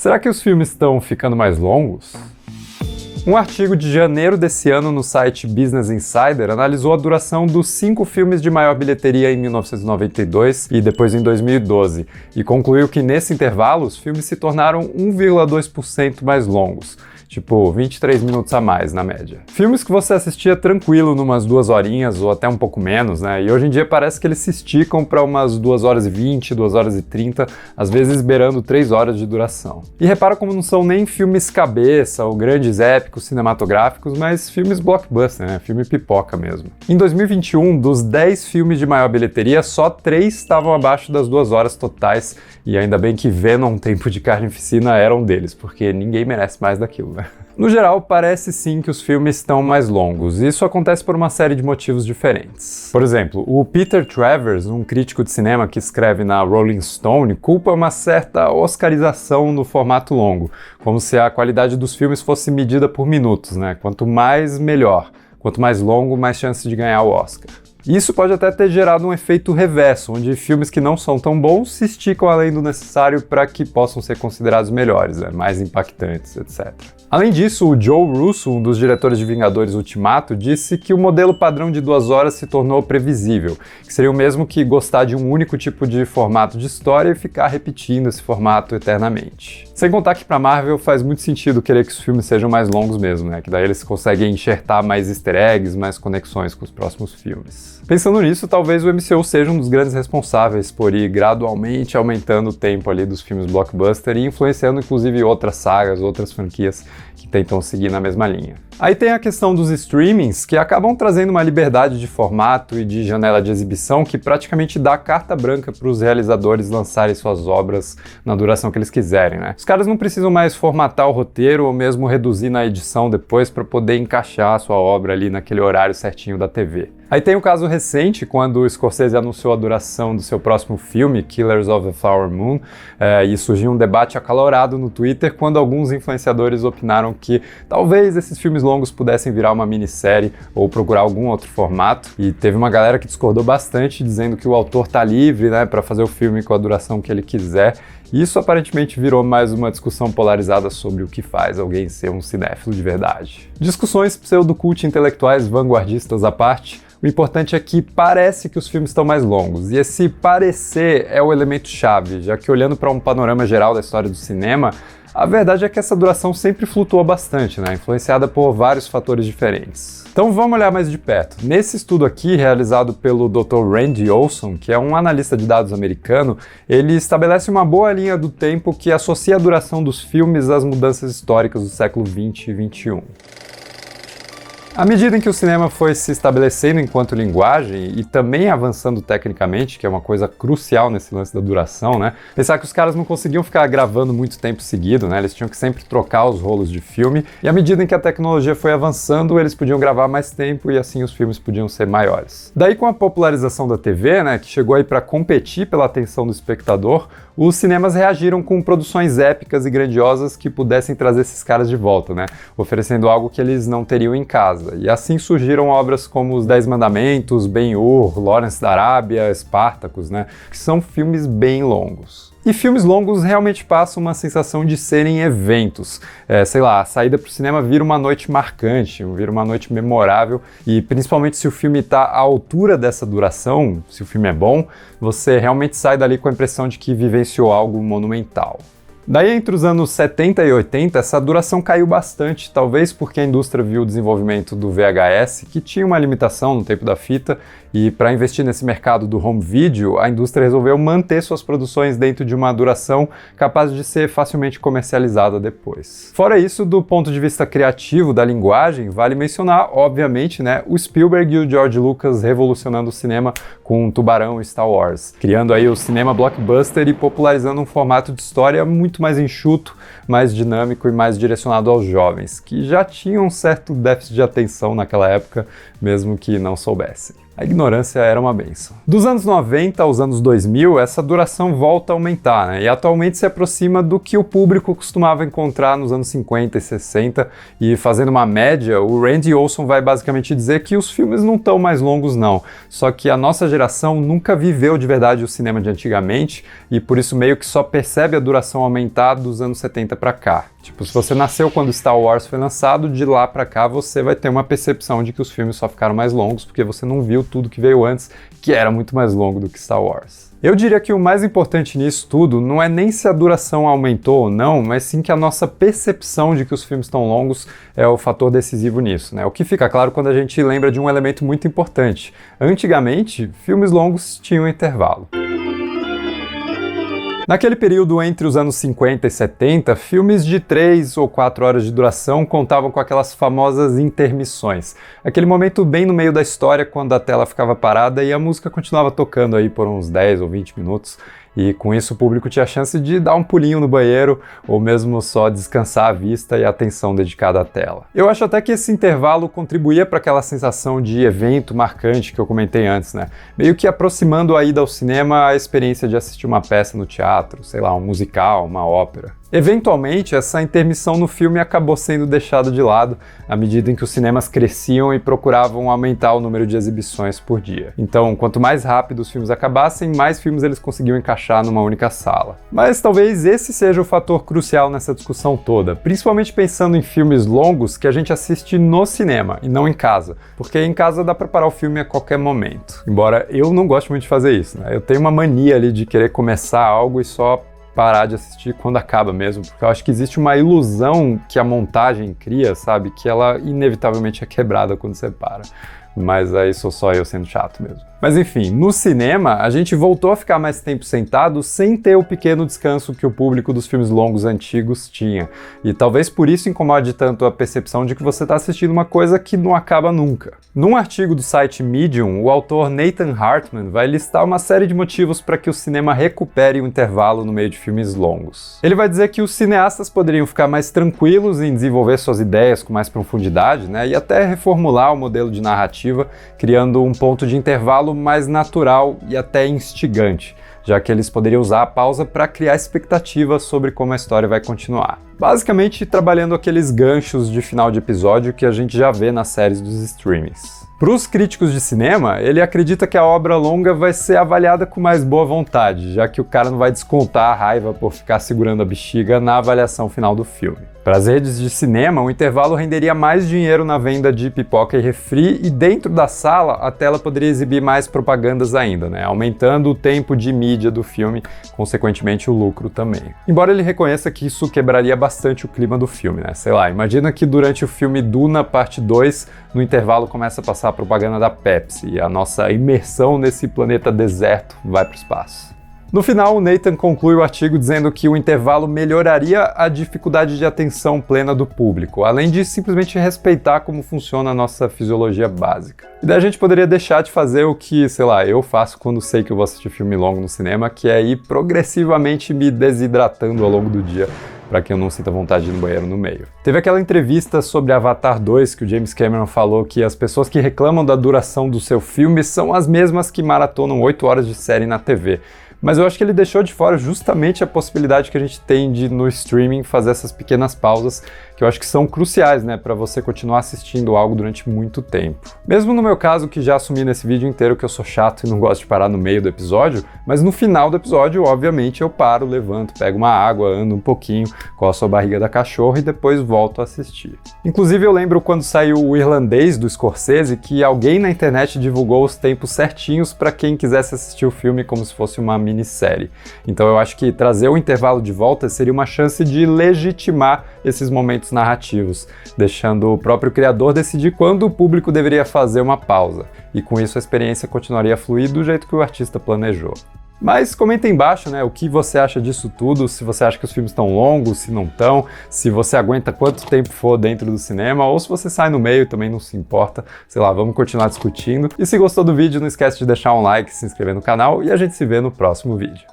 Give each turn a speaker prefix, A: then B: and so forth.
A: Será que os filmes estão ficando mais longos? Um artigo de janeiro desse ano no site Business Insider analisou a duração dos 5 filmes de maior bilheteria em 1992 e depois em 2012, e concluiu que nesse intervalo os filmes se tornaram 1,2% mais longos. Tipo, 23 minutos a mais, na média. Filmes que você assistia tranquilo numas 2 horinhas, ou até um pouco menos, né? E hoje em dia parece que eles se esticam para umas 2 horas e 20, 2 horas e 30, às vezes beirando 3 horas de duração. E repara como não são nem filmes cabeça ou grandes épicos cinematográficos, mas filmes blockbuster, né? Filme pipoca mesmo. Em 2021, dos 10 filmes de maior bilheteria, só 3 estavam abaixo das 2 horas totais, e ainda bem que Venom, Tempo de Carnificina era um deles, porque ninguém merece mais daquilo, né? No geral, parece sim que os filmes estão mais longos, e isso acontece por uma série de motivos diferentes. Por exemplo, o Peter Travers, um crítico de cinema que escreve na Rolling Stone, culpa uma certa oscarização no formato longo, como se a qualidade dos filmes fosse medida por minutos, né? Quanto mais, melhor. Quanto mais longo, mais chance de ganhar o Oscar. Isso pode até ter gerado um efeito reverso, onde filmes que não são tão bons se esticam além do necessário para que possam ser considerados melhores, né? Mais impactantes, etc. Além disso, o Joe Russo, um dos diretores de Vingadores Ultimato, disse que o modelo padrão de 2 horas se tornou previsível, que seria o mesmo que gostar de um único tipo de formato de história e ficar repetindo esse formato eternamente. Sem contar que para Marvel faz muito sentido querer que os filmes sejam mais longos mesmo, né? Que daí eles conseguem enxertar mais easter eggs, mais conexões com os próximos filmes. Pensando nisso, talvez o MCU seja um dos grandes responsáveis por ir gradualmente aumentando o tempo ali dos filmes blockbuster e influenciando inclusive outras sagas, outras franquias que tentam seguir na mesma linha. Aí tem a questão dos streamings, que acabam trazendo uma liberdade de formato e de janela de exibição que praticamente dá carta branca para os realizadores lançarem suas obras na duração que eles quiserem, né? Os caras não precisam mais formatar o roteiro ou mesmo reduzir na edição depois para poder encaixar a sua obra ali naquele horário certinho da TV. Aí tem o caso recente, quando o Scorsese anunciou a duração do seu próximo filme, Killers of the Flower Moon, e surgiu um debate acalorado no Twitter quando alguns influenciadores opinaram que talvez esses filmes longos pudessem virar uma minissérie ou procurar algum outro formato, e teve uma galera que discordou bastante, dizendo que o autor tá livre, né, para fazer o filme com a duração que ele quiser. E isso aparentemente virou mais uma discussão polarizada sobre o que faz alguém ser um cinéfilo de verdade. Discussões pseudocult intelectuais vanguardistas à parte, o importante é que parece que os filmes estão mais longos, e esse parecer é o elemento chave, já que olhando para um panorama geral da história do cinema, a verdade é que essa duração sempre flutuou bastante, né? Influenciada por vários fatores diferentes. Então vamos olhar mais de perto. Nesse estudo aqui, realizado pelo Dr. Randy Olson, que é um analista de dados americano, ele estabelece uma boa linha do tempo que associa a duração dos filmes às mudanças históricas do século XX e XXI. À medida em que o cinema foi se estabelecendo enquanto linguagem e também avançando tecnicamente, que é uma coisa crucial nesse lance da duração, né? Pensar que os caras não conseguiam ficar gravando muito tempo seguido, né? Eles tinham que sempre trocar os rolos de filme, e à medida em que a tecnologia foi avançando, eles podiam gravar mais tempo e assim os filmes podiam ser maiores. Daí, com a popularização da TV, né, que chegou aí para competir pela atenção do espectador, os cinemas reagiram com produções épicas e grandiosas que pudessem trazer esses caras de volta, né? Oferecendo algo que eles não teriam em casa. E assim surgiram obras como Os 10 Mandamentos, Ben-Hur, Lawrence da Arábia, Spartacus, né? Que são filmes bem longos. E filmes longos realmente passam uma sensação de serem eventos. Sei lá, a saída para o cinema vira uma noite marcante, vira uma noite memorável, e principalmente se o filme está à altura dessa duração, se o filme é bom, você realmente sai dali com a impressão de que vivenciou algo monumental. Daí, entre os anos 70 e 80, essa duração caiu bastante, talvez porque a indústria viu o desenvolvimento do VHS, que tinha uma limitação no tempo da fita, e para investir nesse mercado do home video, a indústria resolveu manter suas produções dentro de uma duração capaz de ser facilmente comercializada depois. Fora isso, do ponto de vista criativo da linguagem, vale mencionar, obviamente, né, o Spielberg e o George Lucas revolucionando o cinema com Tubarão e Star Wars, criando aí o cinema blockbuster e popularizando um formato de história muito mais enxuto, mais dinâmico e mais direcionado aos jovens, que já tinham um certo déficit de atenção naquela época, mesmo que não soubessem. A ignorância era uma benção. Dos anos 90 aos anos 2000, essa duração volta a aumentar, né? E atualmente se aproxima do que o público costumava encontrar nos anos 50 e 60, e fazendo uma média, o Randy Olson vai basicamente dizer que os filmes não estão mais longos não, só que a nossa geração nunca viveu de verdade o cinema de antigamente, e por isso meio que só percebe a duração aumentar dos anos 70 pra cá. Tipo, se você nasceu quando Star Wars foi lançado, de lá pra cá você vai ter uma percepção de que os filmes só ficaram mais longos porque você não viu tudo que veio antes, que era muito mais longo do que Star Wars. Eu diria que o mais importante nisso tudo não é nem se a duração aumentou ou não, mas sim que a nossa percepção de que os filmes estão longos é o fator decisivo nisso, né? O que fica claro quando a gente lembra de um elemento muito importante. Antigamente, filmes longos tinham intervalo. Naquele período entre os anos 50 e 70, filmes de 3 ou 4 horas de duração contavam com aquelas famosas intermissões. Aquele momento bem no meio da história quando a tela ficava parada e a música continuava tocando aí por uns 10 ou 20 minutos. E com isso o público tinha a chance de dar um pulinho no banheiro ou mesmo só descansar a vista e a atenção dedicada à tela. Eu acho até que esse intervalo contribuía para aquela sensação de evento marcante que eu comentei antes, né? Meio que aproximando a ida ao cinema a experiência de assistir uma peça no teatro, sei lá, um musical, uma ópera. Eventualmente, essa intermissão no filme acabou sendo deixada de lado à medida em que os cinemas cresciam e procuravam aumentar o número de exibições por dia. Então, quanto mais rápido os filmes acabassem, mais filmes eles conseguiam encaixar numa única sala. Mas talvez esse seja o fator crucial nessa discussão toda, principalmente pensando em filmes longos que a gente assiste no cinema e não em casa, porque em casa dá pra parar o filme a qualquer momento. Embora eu não goste muito de fazer isso, né? Eu tenho uma mania ali de querer começar algo e só parar de assistir quando acaba mesmo, porque eu acho que existe uma ilusão que a montagem cria, sabe? Que ela inevitavelmente é quebrada quando você para. Mas aí sou só eu sendo chato mesmo. Mas enfim, no cinema, a gente voltou a ficar mais tempo sentado sem ter o pequeno descanso que o público dos filmes longos antigos tinha. E talvez por isso incomode tanto a percepção de que você está assistindo uma coisa que não acaba nunca. Num artigo do site Medium, o autor Nathan Hartman vai listar uma série de motivos para que o cinema recupere o intervalo no meio de filmes longos. Ele vai dizer que os cineastas poderiam ficar mais tranquilos em desenvolver suas ideias com mais profundidade, né, e até reformular o modelo de narrativa, criando um ponto de intervalo mais natural e até instigante, já que eles poderiam usar a pausa para criar expectativas sobre como a história vai continuar. Basicamente, trabalhando aqueles ganchos de final de episódio que a gente já vê nas séries dos streamings. Para os críticos de cinema, ele acredita que a obra longa vai ser avaliada com mais boa vontade, já que o cara não vai descontar a raiva por ficar segurando a bexiga na avaliação final do filme. Para as redes de cinema, o intervalo renderia mais dinheiro na venda de pipoca e refri, e dentro da sala a tela poderia exibir mais propagandas ainda, né? Aumentando o tempo de mídia do filme, consequentemente o lucro também. Embora ele reconheça que isso quebraria bastante o clima do filme, né? Sei lá, imagina que durante o filme Duna Parte 2, no intervalo começa a passar a propaganda da Pepsi, e a nossa imersão nesse planeta deserto vai para o espaço. No final, o Nathan conclui o artigo dizendo que o intervalo melhoraria a dificuldade de atenção plena do público, além de simplesmente respeitar como funciona a nossa fisiologia básica. E daí a gente poderia deixar de fazer o que, sei lá, eu faço quando sei que eu vou assistir filme longo no cinema, que é ir progressivamente me desidratando ao longo do dia, para que eu não sinta vontade de ir no banheiro no meio. Teve aquela entrevista sobre Avatar 2 que o James Cameron falou que as pessoas que reclamam da duração do seu filme são as mesmas que maratonam 8 horas de série na TV. Mas eu acho que ele deixou de fora justamente a possibilidade que a gente tem de, no streaming, fazer essas pequenas pausas que eu acho que são cruciais, né, para você continuar assistindo algo durante muito tempo. Mesmo no meu caso, que já assumi nesse vídeo inteiro que eu sou chato e não gosto de parar no meio do episódio, mas no final do episódio, obviamente, eu paro, levanto, pego uma água, ando um pouquinho, coço a barriga da cachorra e depois volto a assistir. Inclusive, eu lembro quando saiu o Irlandês do Scorsese, que alguém na internet divulgou os tempos certinhos para quem quisesse assistir o filme como se fosse uma minissérie. Então eu acho que trazer o intervalo de volta seria uma chance de legitimar esses momentos narrativos, deixando o próprio criador decidir quando o público deveria fazer uma pausa, e com isso a experiência continuaria a fluir do jeito que o artista planejou. Mas comenta aí embaixo, né, o que você acha disso tudo, se você acha que os filmes estão longos, se não estão, se você aguenta quanto tempo for dentro do cinema, ou se você sai no meio também não se importa, sei lá, vamos continuar discutindo. E se gostou do vídeo, não esquece de deixar um like, se inscrever no canal, e a gente se vê no próximo vídeo.